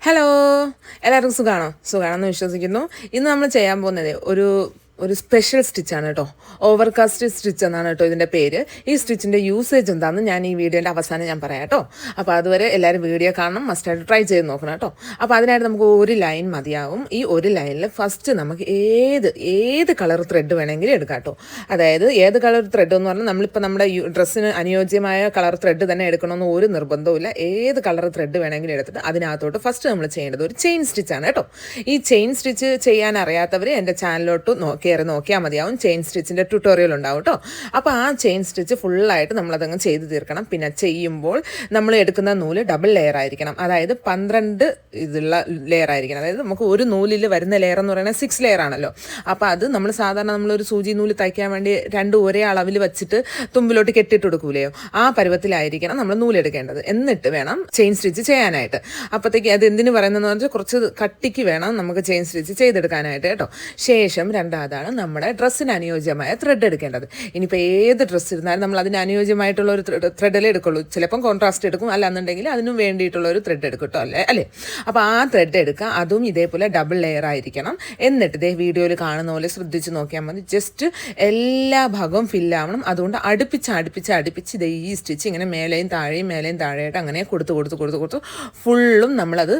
Hello, എല്ലാവർക്കും സുഖാണെന്ന് വിശ്വസിക്കുന്നു. ഇന്ന് നമ്മൾ ചെയ്യാൻ പോകുന്നത് ഒരു സ്പെഷ്യൽ സ്റ്റിച്ചാണ് കേട്ടോ. ഓവർകാസ്റ്റ് സ്റ്റിച്ച് എന്നാണ് കേട്ടോ ഇതിൻ്റെ പേര്. ഈ സ്റ്റിച്ചിൻ്റെ യൂസേജ് എന്താണെന്ന് ഞാൻ ഈ വീഡിയോൻ്റെ അവസാനം ഞാൻ പറയാം കേട്ടോ. അപ്പോൾ അതുവരെ എല്ലാവരും വീഡിയോ കാണണം, മസ്റ്റായിട്ട് ട്രൈ ചെയ്ത് നോക്കണം കേട്ടോ. അപ്പോൾ അതിനായിട്ട് നമുക്ക് ഒരു ലൈൻ മതിയാവും. ഈ ഒരു ലൈനിൽ ഫസ്റ്റ് നമുക്ക് ഏത് കളർ ത്രെഡ് വേണമെങ്കിലും എടുക്കാം കേട്ടോ. അതായത് ഏത് കളർ ത്രെഡ് എന്ന് പറഞ്ഞാൽ നമ്മളിപ്പോൾ നമ്മുടെ ഡ്രസ്സിന് അനുയോജ്യമായ കളർ ത്രെഡ് തന്നെ എടുക്കണമെന്ന് ഒരു നിർബന്ധവുമില്ല. ഏത് കളർ ത്രെഡ് വേണമെങ്കിലും എടുത്തിട്ട് അതിനകത്തോട്ട് ഫസ്റ്റ് നമ്മൾ ചെയ്യേണ്ടത് ഒരു ചെയിൻ സ്റ്റിച്ചാണ് കേട്ടോ. ഈ ചെയിൻ സ്റ്റിച്ച് ചെയ്യാൻ അറിയാത്തവർ എൻ്റെ ചാനലിലോട്ട് കയറി നോക്കിയാൽ മതിയാവും. ചെയിൻ സ്റ്റിച്ചിൻ്റെ ട്യൂട്ടോറിയൽ ഉണ്ടാവും കേട്ടോ. അപ്പോൾ ആ ചെയിൻ സ്റ്റിച്ച് ഫുള്ളായിട്ട് നമ്മളതങ്ങ് ചെയ്ത് തീർക്കണം. പിന്നെ ചെയ്യുമ്പോൾ നമ്മൾ എടുക്കുന്ന നൂല് ഡബിൾ ലെയർ ആയിരിക്കണം. അതായത് 12 ഇതുള്ള ലെയർ ആയിരിക്കണം. അതായത് നമുക്ക് ഒരു നൂലിൽ വരുന്ന ലെയർ എന്ന് പറയുന്നത് 6 ലെയർ ആണല്ലോ. അപ്പോൾ അത് നമ്മൾ സാധാരണ നമ്മളൊരു സൂചി നൂല് തയ്ക്കാൻ വേണ്ടി രണ്ടും ഒരേ അളവിൽ വെച്ചിട്ട് തുമ്പിലോട്ട് കെട്ടിട്ട് കൊടുക്കൂലെയോ, ആ പരുവത്തിലായിരിക്കണം നമ്മൾ നൂലെടുക്കേണ്ടത്. എന്നിട്ട് വേണം ചെയിൻ സ്റ്റിച്ച് ചെയ്യാനായിട്ട്. അപ്പോഴത്തേക്ക് അത് എന്തിനു പറയുന്നതെന്ന് പറഞ്ഞാൽ കുറച്ച് കട്ടിക്ക് വേണം നമുക്ക് ചെയിൻ സ്റ്റിച്ച് ചെയ്തെടുക്കാനായിട്ട് കേട്ടോ. ശേഷം രണ്ടാമതാണ് നമ്മുടെ ഡ്രസ്സിന് അനുയോജ്യമായ ത്രെഡ് എടുക്കേണ്ടത്. ഇനിയിപ്പോൾ ഏത് ഡ്രസ്സ് ഇരുന്നാലും നമ്മൾ അതിന് അനുയോജ്യമായിട്ടുള്ള ഒരു ത്രെഡിലേ എടുക്കുള്ളൂ. ചിലപ്പം കോൺട്രാസ്റ്റ് എടുക്കും, അല്ലാന്നുണ്ടെങ്കിൽ അതിനും വേണ്ടിയിട്ടുള്ള ഒരു ത്രെഡ് എടുക്കും കേട്ടോ. അല്ലേ? അപ്പോൾ ആ ത്രെഡ് എടുക്കുക. അതും ഇതേപോലെ ഡബിൾ ലെയർ ആയിരിക്കണം. എന്നിട്ട് ഇതേ വീഡിയോയിൽ കാണുന്ന പോലെ ശ്രദ്ധിച്ച് നോക്കിയാൽ മതി. ജസ്റ്റ് എല്ലാ ഭാഗവും ഫില്ലാവണം. അതുകൊണ്ട് അടുപ്പിച്ച് ഇതേ ഈ സ്റ്റിച്ച് ഇങ്ങനെ മേലെയും താഴെയായിട്ട് അങ്ങനെ കൊടുത്ത് ഫുള്ളും നമ്മളത്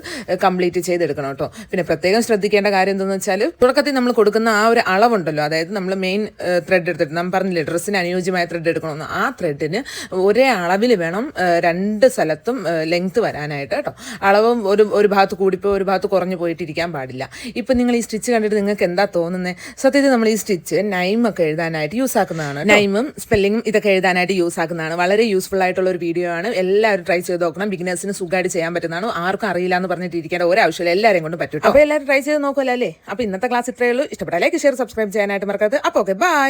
കംപ്ലീറ്റ് ചെയ്തെടുക്കണം കേട്ടോ. പിന്നെ പ്രത്യേകം ശ്രദ്ധിക്കേണ്ട കാര്യം എന്താണെന്ന് വെച്ചാൽ തുടക്കത്തിൽ നമ്മൾ കൊടുക്കുന്ന ആ ഒരു അളവുണ്ടല്ലോ, അതായത് നമ്മൾ മെയിൻ ത്രെഡ് എടുത്തിട്ട് നമ്മൾ പറഞ്ഞില്ലേ ഡ്രസ്സിന് അനുയോജ്യമായ ത്രെഡ് എടുക്കണമെന്ന്, ആ ത്രെഡിന് ഒരേ അളവിൽ വേണം രണ്ട് സ്ഥലത്തും ലെങ്ത്ത് വരാനായിട്ട് കേട്ടോ. അളവും ഒരു ഭാഗത്ത് കൂടിപ്പോയി ഒരു ഭാഗത്ത് കുറഞ്ഞു പോയിട്ടിരിക്കാൻ പാടില്ല. ഇപ്പം നിങ്ങൾ ഈ സ്റ്റിച്ച് കണ്ടിട്ട് നിങ്ങൾക്ക് എന്താ തോന്നുന്നത്? സത്യത്തിൽ നമ്മൾ ഈ സ്റ്റിച്ച് നൈമൊക്കെ എഴുതാനായിട്ട് യൂസ് ആക്കുന്നതാണ്. നൈമും സ്പെല്ലിങ്ങും ഇതൊക്കെ എഴുതാനായിട്ട് യൂസ് ആക്കുന്നതാണ്. വളരെ യൂസ്ഫുൾ ആയിട്ടുള്ള ഒരു വീഡിയോ ആണ്. എല്ലാവരും ട്രൈ ചെയ്ത് നോക്കണം. ബിഗിനേഴ്സിന് സുഖമായിട്ട് ചെയ്യാൻ പറ്റുന്നതാണ്. ആർക്കും അറിയില്ല എന്ന് പറഞ്ഞിട്ട് ഇരിക്കേണ്ട ഒരാവശ്യമില്ല, എല്ലാവരെയും കൊണ്ട് പറ്റും. അപ്പോൾ എല്ലാവരും ട്രൈ ചെയ്ത് നോക്കുമല്ലോ അല്ലേ? അപ്പോൾ ഇന്നത്തെ ക്ലാസ് ഇത്രയേ ഉള്ളൂ. ഇഷ്ടപ്പെട്ടാൽ ലൈക്ക്, ഷെയർ, സബ്സ്ക്രൈബ് ചെയ്യാനായിട്ട് മറക്കരുത്. അപ്പോൾ ഓക്കെ, ബൈ.